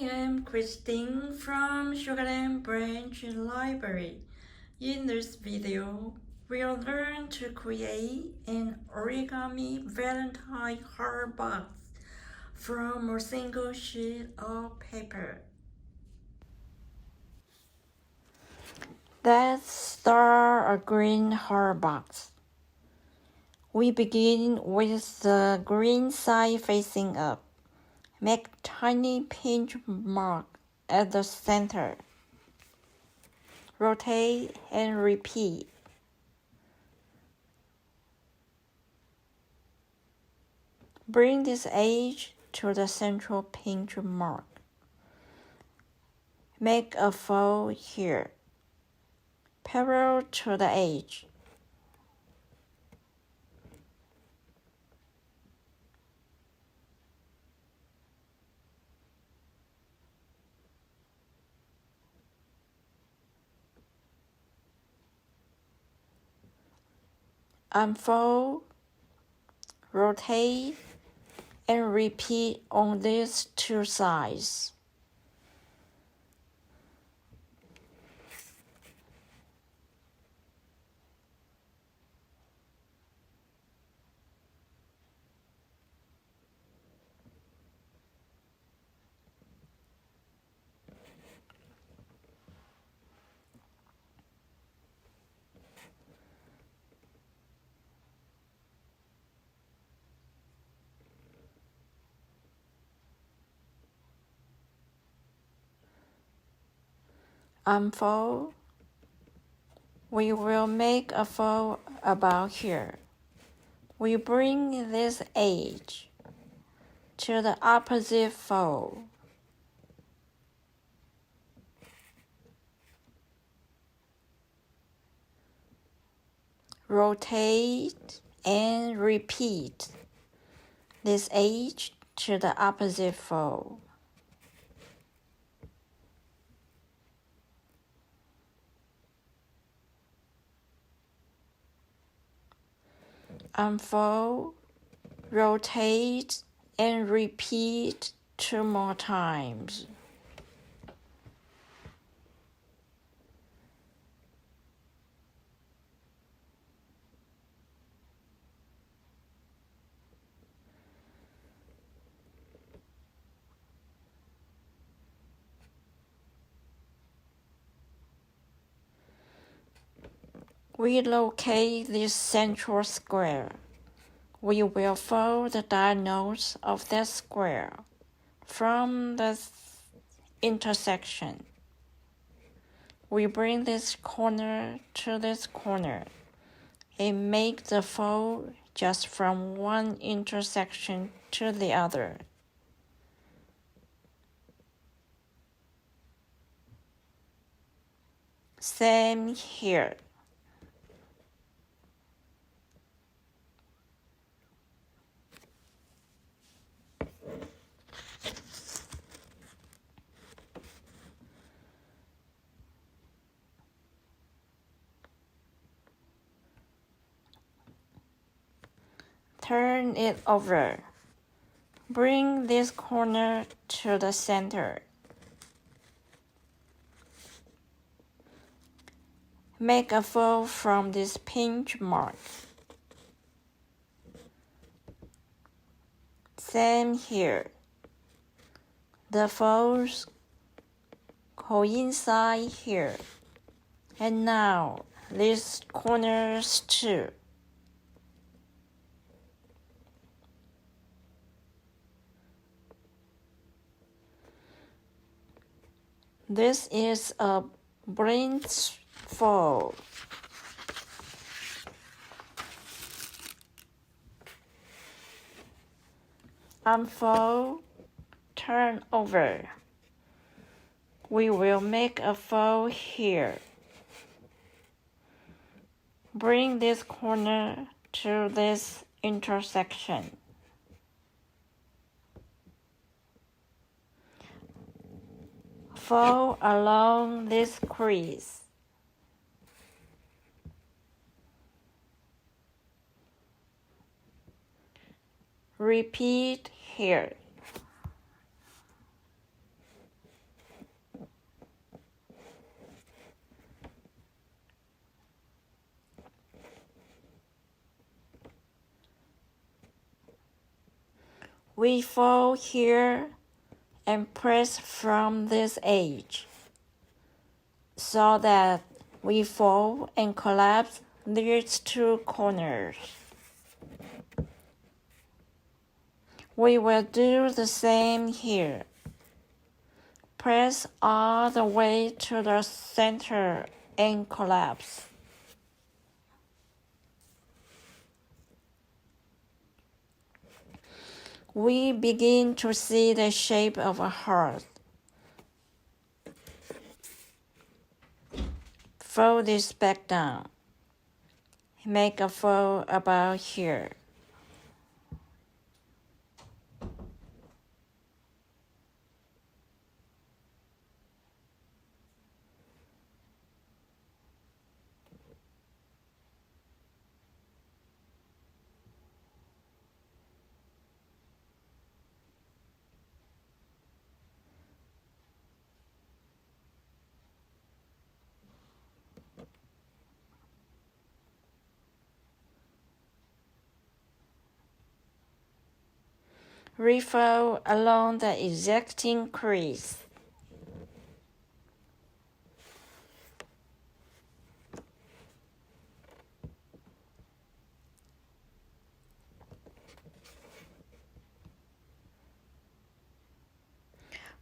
am Christine from Sugarland Branch Library. In this video, we'll learn to create an origami Valentine heart box from a single sheet of paper. Let's start a green heart box. We begin with the green side facing up. Make tiny pinch mark at the center. Rotate and repeat. Bring this edge to the central pinch mark. Make a fold here, parallel to the edge. Unfold, rotate, and repeat on these two sides. Unfold. We will make a fold about here. We bring this edge to the opposite fold. Rotate and repeat this edge to the opposite fold. Unfold, rotate, and repeat 2 more times. We locate this central square. We will fold the diagonals of that square from the intersection. We bring this corner to this corner and make the fold just from one intersection to the other. Same here. Turn it over. Bring this corner to the center. Make a fold from this pinch mark. Same here. The folds coincide here. And now, these corners too. This is a blind fold. Unfold, turn over. We will make a fold here. Bring this corner to this intersection. Fold along this crease. Repeat here. We fold here and press from this edge so that we fold and collapse these two corners. We will do the same here. Press all the way to the center and collapse. We begin to see the shape of a heart. Fold this back down. Make a fold about here. Refold along the exacting crease.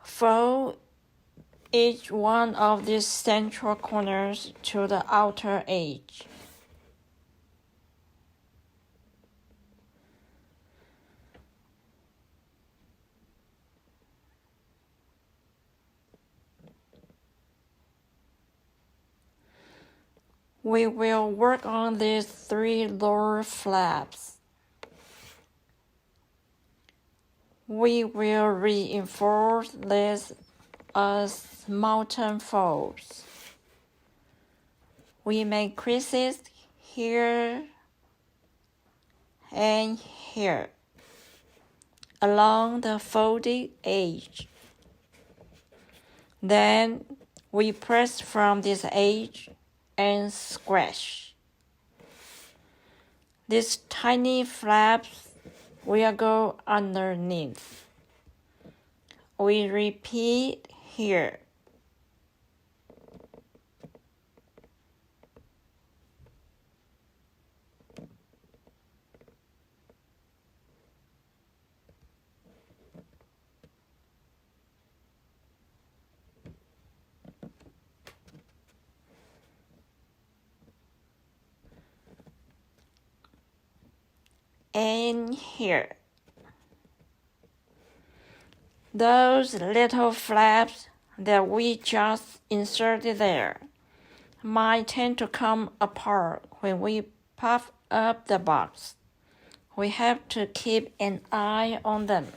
Fold each one of these central corners to the outer edge. We will work on these 3 lower flaps. We will reinforce this as mountain folds. We make creases here and here along the folded edge. Then we press from this edge and scratch. These tiny flaps will go underneath. We repeat here. And here. Those little flaps that we just inserted there might tend to come apart when we puff up the box. We have to keep an eye on them.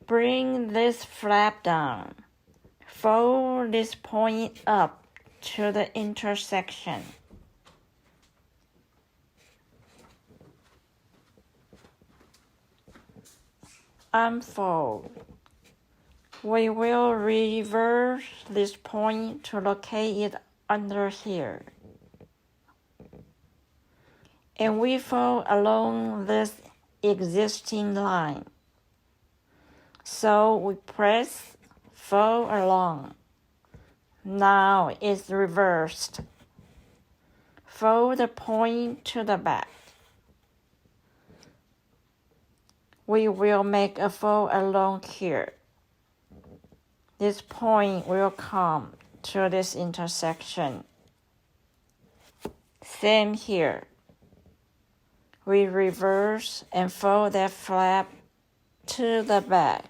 Bring this flap down. Fold this point up to the intersection. Unfold. We will reverse this point to locate it under here. And we fold along this existing line. So we press, fold along. Now it's reversed. Fold the point to the back. We will make a fold along here. This point will come to this intersection. Same here. We reverse and fold that flap to the back.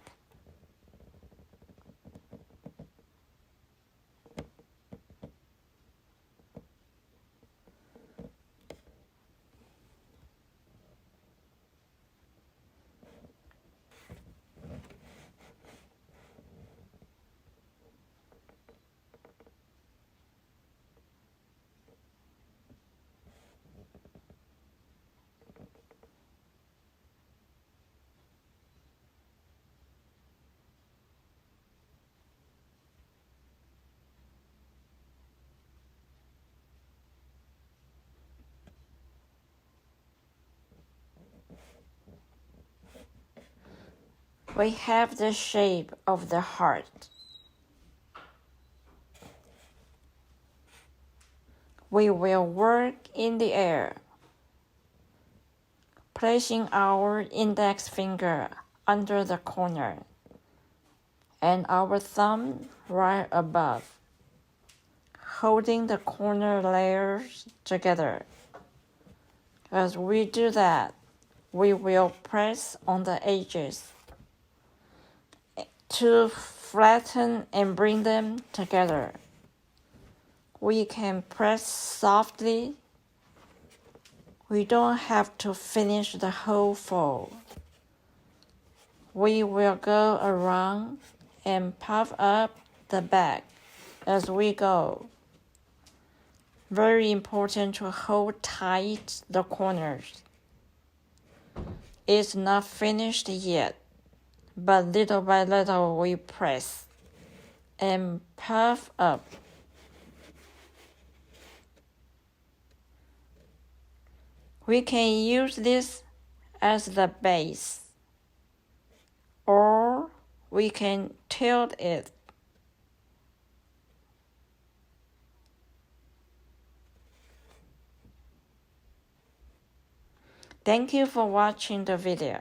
We have the shape of the heart. We will work in the air, placing our index finger under the corner and our thumb right above, holding the corner layers together. As we do that, we will press on the edges to flatten and bring them together. We can press softly. We don't have to finish the whole fold. We will go around and puff up the back as we go. Very important to hold tight the corners. It's not finished yet, but little by little we press and puff up. We can use this as the base, or we can tilt it. Thank you for watching the video.